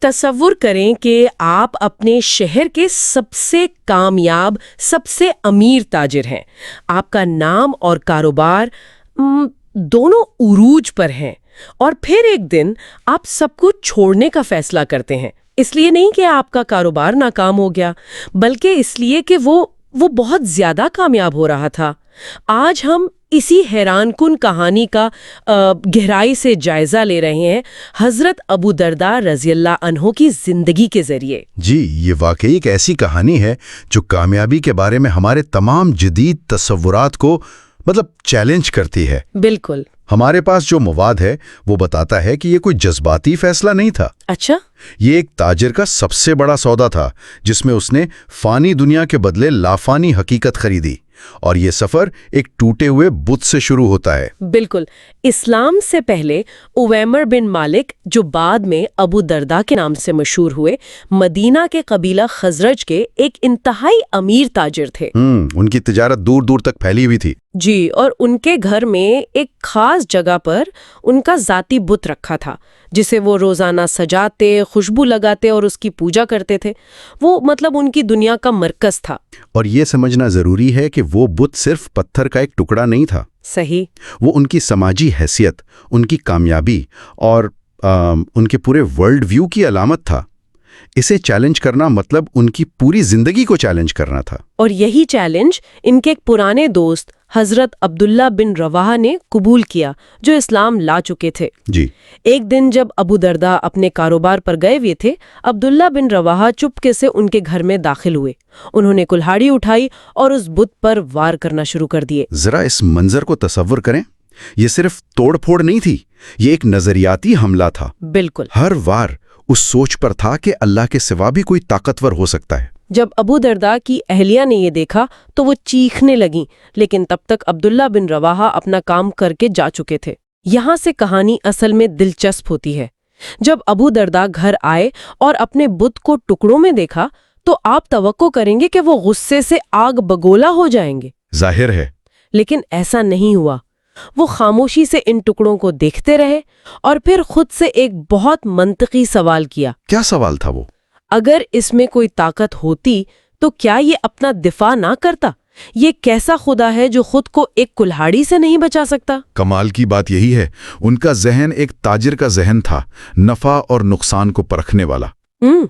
تصور کریں کہ آپ اپنے شہر کے سب سے کامیاب، سب سے امیر تاجر ہیں۔ آپ کا نام اور کاروبار دونوں عروج پر ہیں، اور پھر ایک دن آپ سب کچھ چھوڑنے کا فیصلہ کرتے ہیں۔ اس لیے نہیں کہ آپ کا کاروبار ناکام ہو گیا، بلکہ اس لیے کہ وہ بہت زیادہ کامیاب ہو رہا تھا۔ آج ہم اسی حیران کن کہانی کا گہرائی سے جائزہ لے رہے ہیں، حضرت ابو درداء رضی اللہ عنہ کی زندگی کے ذریعے۔ جی، یہ واقعی ایک ایسی کہانی ہے جو کامیابی کے بارے میں ہمارے تمام جدید تصورات کو چیلنج کرتی ہے۔ بالکل۔ ہمارے پاس جو مواد ہے وہ بتاتا ہے کہ یہ کوئی جذباتی فیصلہ نہیں تھا۔ اچھا؟ یہ ایک تاجر کا سب سے بڑا سودا تھا، جس میں اس نے فانی دنیا کے بدلے لافانی حقیقت خریدی، اور یہ سفر ایک ٹوٹے ہوئے بت سے شروع ہوتا ہے۔ بالکل۔ اسلام سے پہلے اویمر بن مالک، جو بعد میں ابو درداء کے نام سے مشہور ہوئے، مدینہ کے قبیلہ خزرج کے ایک انتہائی امیر تاجر تھے۔ ان کی تجارت دور دور تک پھیلی ہوئی تھی۔ جی، اور ان کے گھر میں ایک خاص جگہ پر ان کا ذاتی بت رکھا تھا، جسے وہ روزانہ سجاتے، خوشبو لگاتے اور اس کی پوجا کرتے تھے۔ وہ ان کی دنیا کا مرکز تھا۔ اور یہ سمجھنا ضروری ہے کہ وہ بت صرف پتھر کا ایک ٹکڑا نہیں تھا۔ صحیح۔ وہ ان کی سماجی حیثیت، ان کی کامیابی اور ان کے پورے ورلڈ ویو کی علامت تھا۔ اسے چیلنج کرنا ان کی پوری زندگی کو چیلنج کرنا تھا۔ اور یہی چیلنج ان کے ایک پرانے دوست حضرت عبداللہ بن رواحہ نے قبول کیا، جو اسلام لا چکے تھے۔ جی۔ ایک دن جب ابو درداء اپنے کاروبار پر گئے ہوئے تھے، عبداللہ بن رواحہ چپکے سے ان کے گھر میں داخل ہوئے۔ انہوں نے کلہاڑی اٹھائی اور اس بت پر وار کرنا شروع کر دیے۔ ذرا اس منظر کو تصور کریں۔ یہ صرف توڑ پھوڑ نہیں تھی، یہ ایک نظریاتی حملہ تھا۔ بالکل۔ ہر وار اس سوچ پر تھا کہ اللہ کے سوا بھی کوئی طاقتور ہو سکتا ہے۔ جب ابو درداء کی اہلیہ نے یہ دیکھا تو وہ چیخنے لگیں، لیکن تب تک عبداللہ بن رواحہ اپنا کام کر کے جا چکے تھے۔ یہاں سے کہانی اصل میں دلچسپ ہوتی ہے۔ جب ابو درداء گھر آئے اور اپنے بت کو ٹکڑوں میں دیکھا تو آپ توقع کریں گے کہ وہ غصے سے آگ بگولا ہو جائیں گے۔ ظاہر ہے۔ لیکن ایسا نہیں ہوا۔ وہ خاموشی سے ان ٹکڑوں کو دیکھتے رہے اور پھر خود سے ایک بہت منطقی سوال کیا۔ کیا سوال تھا وہ؟ اگر اس میں کوئی طاقت ہوتی تو کیا یہ اپنا دفاع نہ کرتا؟ یہ کیسا خدا ہے جو خود کو ایک کلہاڑی سے نہیں بچا سکتا؟ کمال کی بات یہی ہے، ان کا ذہن ایک تاجر کا ذہن تھا، نفع اور نقصان کو پرکھنے والا۔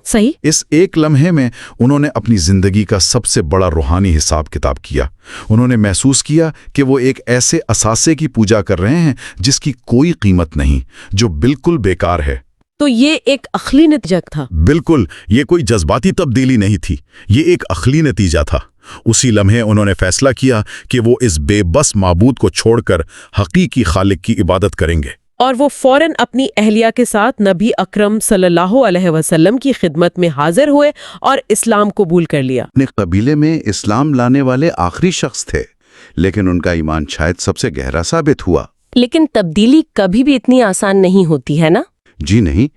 صحیح۔ اس ایک لمحے میں انہوں نے اپنی زندگی کا سب سے بڑا روحانی حساب کتاب کیا۔ انہوں نے محسوس کیا کہ وہ ایک ایسے اثاثے کی پوجا کر رہے ہیں جس کی کوئی قیمت نہیں، جو بالکل بیکار ہے۔ تو یہ ایک عقلی نتیجہ تھا۔ بالکل، یہ کوئی جذباتی تبدیلی نہیں تھی، یہ ایک عقلی نتیجہ تھا۔ اسی لمحے انہوں نے فیصلہ کیا کہ وہ اس بے بس معبود کو چھوڑ کر حقیقی خالق کی عبادت کریں گے۔ اور وہ فوراً اپنی اہلیہ کے ساتھ نبی اکرم صلی اللہ علیہ وسلم کی خدمت میں حاضر ہوئے اور اسلام قبول کر لیا۔ اپنے قبیلے میں اسلام لانے والے آخری شخص تھے، لیکن ان کا ایمان شاید سب سے گہرا ثابت ہوا۔ لیکن تبدیلی کبھی بھی اتنی آسان نہیں ہوتی ہے نا؟ جی نہیں،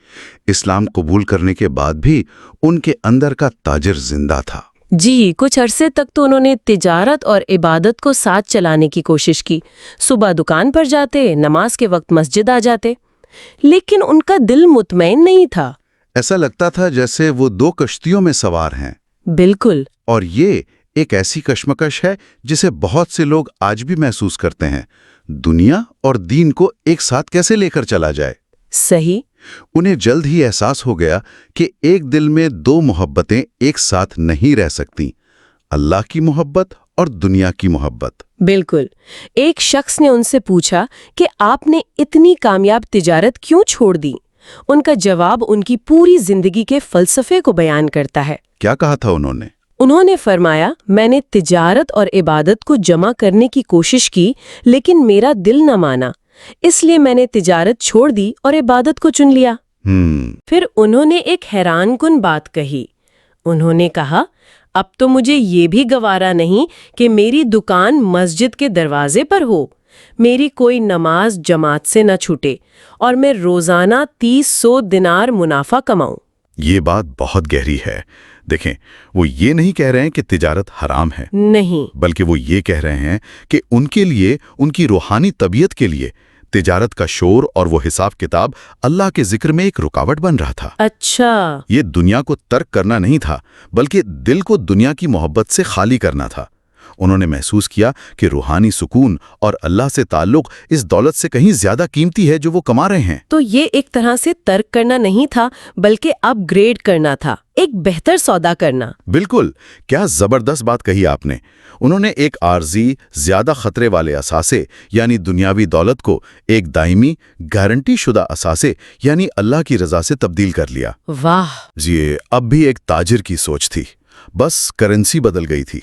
اسلام قبول کرنے کے بعد بھی ان کے اندر کا تاجر زندہ تھا۔ جی، کچھ عرصے تک تو انہوں نے تجارت اور عبادت کو ساتھ چلانے کی کوشش کی۔ صبح دکان پر جاتے، نماز کے وقت مسجد آ جاتے، لیکن ان کا دل مطمئن نہیں تھا۔ ایسا لگتا تھا جیسے وہ دو کشتیوں میں سوار ہیں۔ بالکل۔ اور یہ ایک ایسی کشمکش ہے جسے بہت سے لوگ آج بھی محسوس کرتے ہیں۔ دنیا اور دین کو ایک ساتھ کیسے لے کر چلا جائے؟ صحیح۔ انہیں جلد ہی احساس ہو گیا کہ ایک دل میں دو محبتیں ایک ساتھ نہیں رہ سکتی، اللہ کی محبت اور دنیا کی محبت۔ بالکل۔ ایک شخص نے ان سے پوچھا کہ آپ نے اتنی کامیاب تجارت کیوں چھوڑ دی؟ ان کا جواب ان کی پوری زندگی کے فلسفے کو بیان کرتا ہے۔ کیا کہا تھا انہوں نے؟ انہوں نے فرمایا، میں نے تجارت اور عبادت کو جمع کرنے کی کوشش کی، لیکن میرا دل نہ مانا، اس لیے میں نے تجارت چھوڑ دی اور عبادت کو چن لیا۔ پھر انہوں نے ایک حیران کن بات کہی۔ انہوں نے کہا، اب تو مجھے یہ بھی گوارا نہیں کہ میری دکان مسجد کے دروازے پر ہو، میری کوئی نماز جماعت سے نہ چھوٹے، اور میں روزانہ 300 دینار منافع کماؤں۔ یہ بات بہت گہری ہے۔ دیکھیں، وہ یہ نہیں کہہ رہے ہیں کہ تجارت حرام ہے، نہیں، بلکہ وہ یہ کہہ رہے ہیں کہ ان کے لیے، ان کی روحانی طبیعت کے لیے تجارت کا شور اور وہ حساب کتاب اللہ کے ذکر میں ایک رکاوٹ بن رہا تھا۔ اچھا، یہ دنیا کو ترک کرنا نہیں تھا، بلکہ دل کو دنیا کی محبت سے خالی کرنا تھا۔ انہوں نے محسوس کیا کہ روحانی سکون اور اللہ سے تعلق اس دولت سے کہیں زیادہ قیمتی ہے جو وہ کما رہے ہیں۔ تو یہ ایک طرح سے ترک کرنا نہیں تھا بلکہ اپ گریڈ کرنا تھا، ایک بہتر سودا کرنا۔ بالکل، کیا زبردست بات کہی آپ نے۔ انہوں نے ایک عارضی، زیادہ خطرے والے اثاثے یعنی دنیاوی دولت کو ایک دائمی، گارنٹی شدہ اثاثے یعنی اللہ کی رضا سے تبدیل کر لیا۔ واہ، یہ اب بھی ایک تاجر کی سوچ تھی، بس کرنسی بدل گئی تھی۔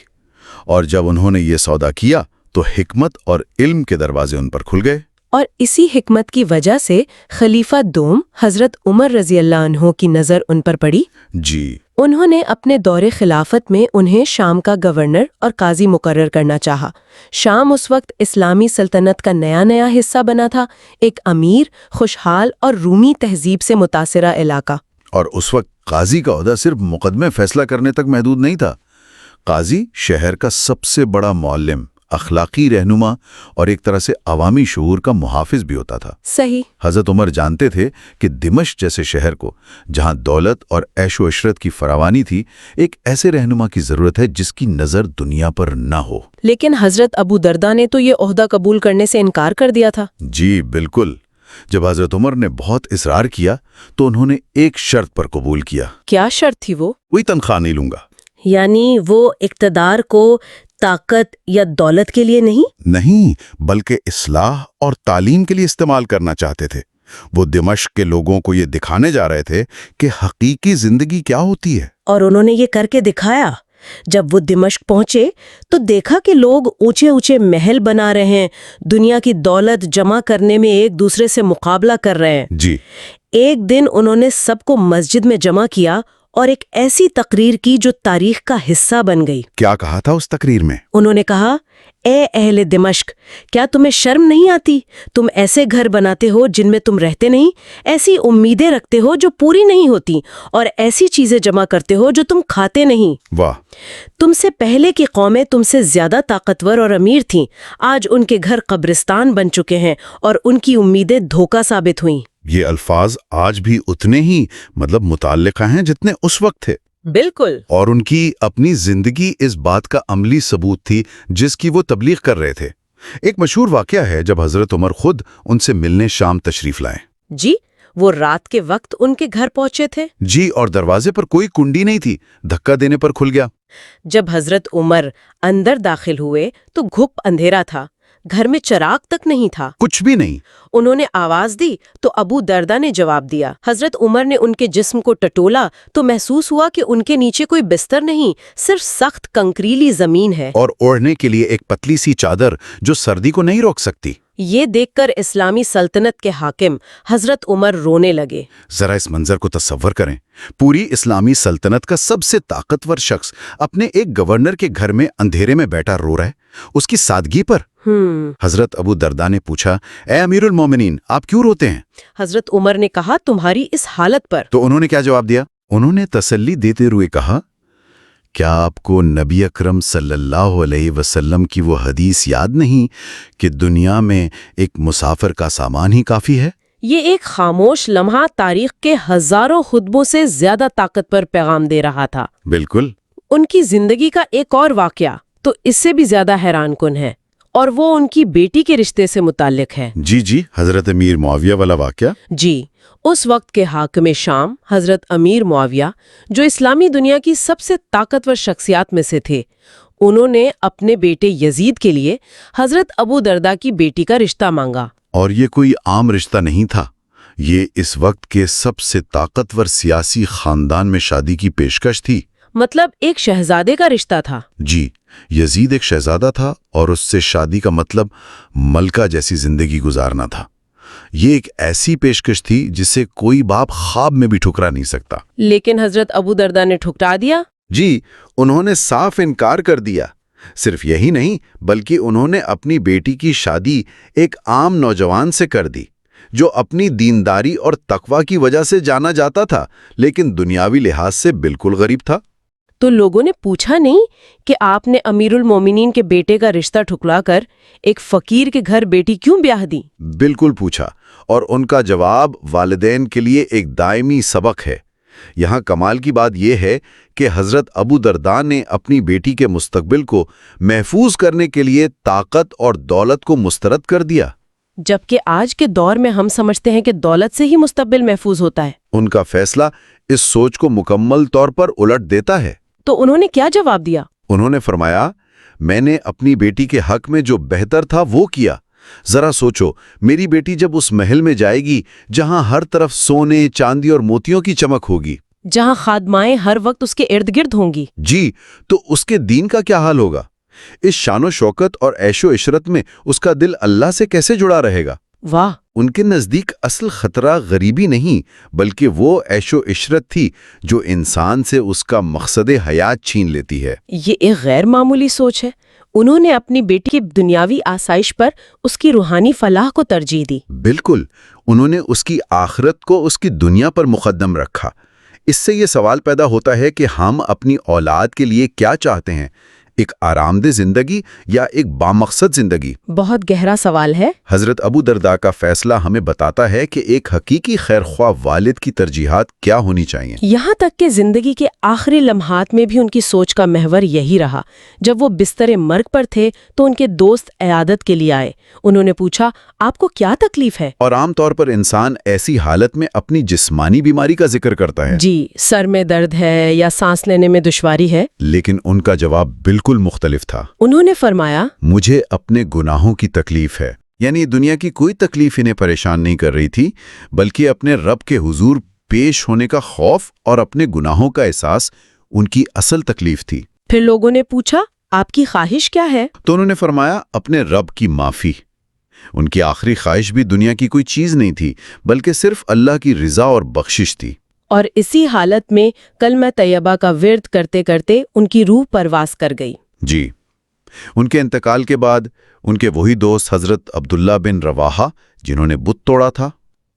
اور جب انہوں نے یہ سودا کیا تو حکمت اور علم کے دروازے ان پر کھل گئے۔ اور اسی حکمت کی وجہ سے خلیفہ دوم حضرت عمر رضی اللہ عنہ کی نظر ان پر پڑی۔ جی، انہوں نے اپنے دور خلافت میں انہیں شام کا گورنر اور قاضی مقرر کرنا چاہا۔ شام اس وقت اسلامی سلطنت کا نیا حصہ بنا تھا، ایک امیر، خوشحال اور رومی تہذیب سے متاثرہ علاقہ۔ اور اس وقت قاضی کا عہدہ صرف مقدمے فیصلہ کرنے تک محدود نہیں تھا۔ قاضی شہر کا سب سے بڑا معلم، اخلاقی رہنما اور ایک طرح سے عوامی شعور کا محافظ بھی ہوتا تھا۔ صحیح۔ حضرت عمر جانتے تھے کہ دمشق جیسے شہر کو، جہاں دولت اور عیش و عشرت کی فراوانی تھی، ایک ایسے رہنما کی ضرورت ہے جس کی نظر دنیا پر نہ ہو۔ لیکن حضرت ابو درداء نے تو یہ عہدہ قبول کرنے سے انکار کر دیا تھا۔ جی بالکل، جب حضرت عمر نے بہت اصرار کیا تو انہوں نے ایک شرط پر قبول کیا۔ کیا شرط تھی وہ؟ کوئی تنخواہ نہیں لوں گا۔ یعنی وہ اقتدار کو طاقت یا دولت کے لیے نہیں، بلکہ اصلاح اور تعلیم کے لیے استعمال کرنا چاہتے تھے۔ وہ دمشق کے لوگوں کو یہ دکھانے جا رہے تھے کہ حقیقی زندگی کیا ہوتی ہے۔ اور انہوں نے یہ کر کے دکھایا۔ جب وہ دمشق پہنچے تو دیکھا کہ لوگ اونچے اونچے محل بنا رہے ہیں، دنیا کی دولت جمع کرنے میں ایک دوسرے سے مقابلہ کر رہے ہیں۔ جی، ایک دن انہوں نے سب کو مسجد میں جمع کیا اور ایک ایسی تقریر کی جو تاریخ کا حصہ بن گئی۔ کیا کہا تھا اس تقریر میں؟ انہوں نے کہا، اے اہل دمشق، کیا تمہیں شرم نہیں آتی؟ تم ایسے گھر بناتے ہو جن میں تم رہتے نہیں، ایسی امیدیں رکھتے ہو جو پوری نہیں ہوتی، اور ایسی چیزیں جمع کرتے ہو جو تم کھاتے نہیں۔ واہ! تم سے پہلے کی قومیں تم سے زیادہ طاقتور اور امیر تھیں، آج ان کے گھر قبرستان بن چکے ہیں اور ان کی امیدیں دھوکہ ثابت ہوئیں۔ یہ الفاظ آج بھی اتنے ہی متعلقہ ہیں جتنے اس وقت تھے۔ بالکل۔ اور ان کی اپنی زندگی اس بات کا عملی ثبوت تھی جس کی وہ تبلیغ کر رہے تھے۔ ایک مشہور واقعہ ہے جب حضرت عمر خود ان سے ملنے شام تشریف لائے۔ جی، وہ رات کے وقت ان کے گھر پہنچے تھے۔ جی، اور دروازے پر کوئی کنڈی نہیں تھی، دھکا دینے پر کھل گیا۔ جب حضرت عمر اندر داخل ہوئے تو گھپ اندھیرا تھا، گھر میں چراغ تک نہیں تھا، کچھ بھی نہیں۔ انہوں نے آواز دی تو ابو درداء نے جواب دیا۔ حضرت عمر نے ان کے جسم کو ٹٹولا تو محسوس ہوا کہ ان کے نیچے کوئی بستر نہیں، صرف سخت کنکریلی زمین ہے، اور اوڑھنے کے لیے ایک پتلی سی چادر جو سردی کو نہیں روک سکتی۔ یہ دیکھ کر اسلامی سلطنت کے حاکم حضرت عمر رونے لگے۔ ذرا اس منظر کو تصور کریں، پوری اسلامی سلطنت کا سب سے طاقتور شخص اپنے ایک گورنر کے گھر میں اندھیرے میں بیٹھا رو رہا ہے، اس کی سادگی پر۔ حضرت ابو درداء نے پوچھا، اے امیر المومنین، آپ کیوں روتے ہیں؟ حضرت عمر نے کہا، تمہاری اس حالت پر۔ تو انہوں نے کیا جواب دیا؟ انہوں نے تسلی دیتے ہوئے کہا، کیا آپ کو نبی اکرم صلی اللہ علیہ وسلم کی وہ حدیث یاد نہیں کہ دنیا میں ایک مسافر کا سامان ہی کافی ہے؟ یہ ایک خاموش لمحہ تاریخ کے ہزاروں خطبوں سے زیادہ طاقت پر پیغام دے رہا تھا۔ بالکل۔ ان کی زندگی کا ایک اور واقعہ تو اس سے بھی زیادہ حیران کن ہے، اور وہ ان کی بیٹی کے رشتے سے متعلق ہے۔ جی، حضرت امیر معاویہ والا واقعہ۔ جی، اس وقت کے حاکم شام حضرت امیر معاویہ، جو اسلامی دنیا کی سب سے طاقتور شخصیات میں سے تھے، انہوں نے اپنے بیٹے یزید کے لیے حضرت ابو درداء کی بیٹی کا رشتہ مانگا۔ اور یہ کوئی عام رشتہ نہیں تھا، یہ اس وقت کے سب سے طاقتور سیاسی خاندان میں شادی کی پیشکش تھی۔ مطلب ایک شہزادے کا رشتہ تھا۔ جی، یزید ایک شہزادہ تھا اور اس سے شادی کا مطلب ملکہ جیسی زندگی گزارنا تھا۔ یہ ایک ایسی پیشکش تھی جسے کوئی باپ خواب میں بھی ٹھکرا نہیں سکتا۔ لیکن حضرت ابو درداء نے ٹھکرا دیا۔ جی، انہوں نے صاف انکار کر دیا۔ صرف یہی نہیں، بلکہ انہوں نے اپنی بیٹی کی شادی ایک عام نوجوان سے کر دی، جو اپنی دینداری اور تقوی کی وجہ سے جانا جاتا تھا، لیکن دنیاوی لحاظ سے بالکل غریب تھا۔ تو لوگوں نے پوچھا نہیں کہ آپ نے امیر المومنین کے بیٹے کا رشتہ ٹھکرا کر ایک فقیر کے گھر بیٹی کیوں بیاہ دی؟ بالکل پوچھا، اور ان کا جواب والدین کے لیے ایک دائمی سبق ہے۔ یہاں کمال کی بات یہ ہے کہ حضرت ابو درداء نے اپنی بیٹی کے مستقبل کو محفوظ کرنے کے لیے طاقت اور دولت کو مسترد کر دیا، جبکہ آج کے دور میں ہم سمجھتے ہیں کہ دولت سے ہی مستقبل محفوظ ہوتا ہے۔ ان کا فیصلہ اس سوچ کو مکمل طور پر الٹ دیتا ہے۔ تو انہوں نے کیا جواب دیا؟ انہوں نے فرمایا، میں نے اپنی بیٹی کے حق میں جو بہتر تھا وہ کیا۔ ذرا سوچو، میری بیٹی جب اس محل میں جائے گی جہاں ہر طرف سونے، چاندی اور موتیوں کی چمک ہوگی، جہاں خادمائیں ہر وقت اس کے ارد گرد ہوں گی، جی، تو اس کے دین کا کیا حال ہوگا؟ اس شان و شوکت اور عیش و عشرت میں اس کا دل اللہ سے کیسے جڑا رہے گا؟ واہ! ان کے نزدیک اصل خطرہ غریبی نہیں بلکہ وہ عیش و عشرت تھی جو انسان سے اس کا مقصد حیات چھین لیتی ہے۔ یہ ایک غیر معمولی سوچ ہے۔ انہوں نے اپنی بیٹی کی دنیاوی آسائش پر اس کی روحانی فلاح کو ترجیح دی۔ بالکل، انہوں نے اس کی آخرت کو اس کی دنیا پر مقدم رکھا۔ اس سے یہ سوال پیدا ہوتا ہے کہ ہم اپنی اولاد کے لیے کیا چاہتے ہیں، ایک آرام دہ زندگی یا ایک بامقصد زندگی؟ بہت گہرا سوال ہے۔ حضرت ابو درداء کا فیصلہ ہمیں بتاتا ہے کہ ایک حقیقی خیر خواہ والد کی ترجیحات کیا ہونی چاہیے۔ یہاں تک کہ زندگی کے آخری لمحات میں بھی ان کی سوچ کا محور یہی رہا۔ جب وہ بستر مرگ پر تھے تو ان کے دوست عیادت کے لیے آئے۔ انہوں نے پوچھا، آپ کو کیا تکلیف ہے؟ اور عام طور پر انسان ایسی حالت میں اپنی جسمانی بیماری کا ذکر کرتا ہے، جی، سر میں درد ہے یا سانس لینے میں دشواری ہے۔ لیکن ان کا جواب بالکل مختلف تھا۔ انہوں نے فرمایا، مجھے اپنے گناہوں کی تکلیف ہے۔ یعنی دنیا کی کوئی تکلیف انہیں پریشان نہیں کر رہی تھی، بلکہ اپنے رب کے حضور پیش ہونے کا خوف اور اپنے گناہوں کا احساس ان کی اصل تکلیف تھی۔ پھر لوگوں نے پوچھا، آپ کی خواہش کیا ہے؟ تو انہوں نے فرمایا، اپنے رب کی معافی۔ ان کی آخری خواہش بھی دنیا کی کوئی چیز نہیں تھی بلکہ صرف اللہ کی رضا اور بخشش تھی۔ اور اسی حالت میں کلمہ طیبہ کا ورد کرتے کرتے ان کی روح پرواز کر گئی۔ جی، ان کے انتقال کے بعد ان کے وہی دوست حضرت عبداللہ بن رواحہ جنہوں نے بت توڑا تھا،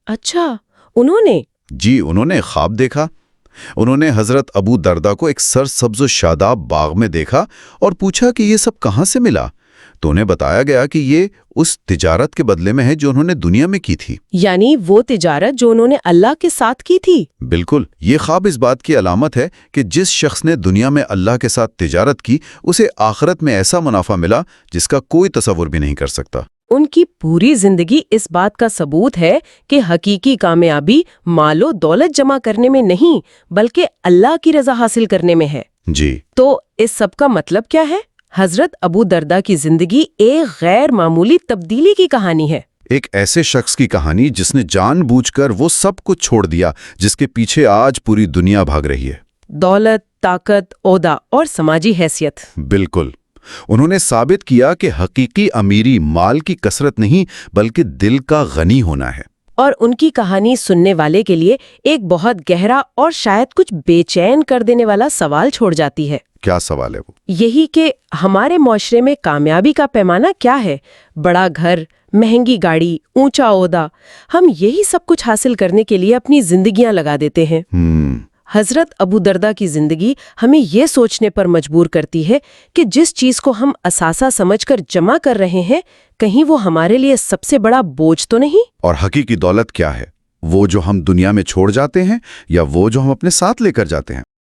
اچھا، انہوں نے؟ جی، انہوں نے خواب دیکھا۔ انہوں نے حضرت ابو درداء کو ایک سرسبز و شاداب باغ میں دیکھا اور پوچھا کہ یہ سب کہاں سے ملا؟ تو انہیں بتایا گیا کہ یہ اس تجارت کے بدلے میں ہے جو انہوں نے دنیا میں کی تھی۔ یعنی وہ تجارت جو انہوں نے اللہ کے ساتھ کی تھی۔ بالکل، یہ خواب اس بات کی علامت ہے کہ جس شخص نے دنیا میں اللہ کے ساتھ تجارت کی اسے آخرت میں ایسا منافع ملا جس کا کوئی تصور بھی نہیں کر سکتا۔ ان کی پوری زندگی اس بات کا ثبوت ہے کہ حقیقی کامیابی مال و دولت جمع کرنے میں نہیں بلکہ اللہ کی رضا حاصل کرنے میں ہے۔ جی، تو اس سب کا مطلب کیا ہے؟ حضرت ابو درداء کی زندگی ایک غیر معمولی تبدیلی کی کہانی ہے۔ ایک ایسے شخص کی کہانی جس نے جان بوجھ کر وہ سب کچھ چھوڑ دیا جس کے پیچھے آج پوری دنیا بھاگ رہی ہے۔ دولت، طاقت، عہدہ اور سماجی حیثیت۔ بالکل، انہوں نے ثابت کیا کہ حقیقی امیری مال کی کثرت نہیں بلکہ دل کا غنی ہونا ہے۔ اور ان کی کہانی سننے والے کے لیے ایک بہت گہرا اور شاید کچھ بے چین کر دینے والا سوال چھوڑ جاتی ہے۔ کیا سوال ہے وہ؟ یہی کہ ہمارے معاشرے میں کامیابی کا پیمانہ کیا ہے؟ بڑا گھر، مہنگی گاڑی، اونچا عہدہ، ہم یہی سب کچھ حاصل کرنے کے لیے اپنی زندگیاں لگا دیتے ہیں۔ حضرت ابو درداء کی زندگی ہمیں یہ سوچنے پر مجبور کرتی ہے کہ جس چیز کو ہم اثاثہ سمجھ کر جمع کر رہے ہیں کہیں وہ ہمارے لیے سب سے بڑا بوجھ تو نہیں؟ اور حقیقی دولت کیا ہے؟ وہ جو ہم دنیا میں چھوڑ جاتے ہیں یا وہ جو ہم اپنے ساتھ لے کر جاتے ہیں؟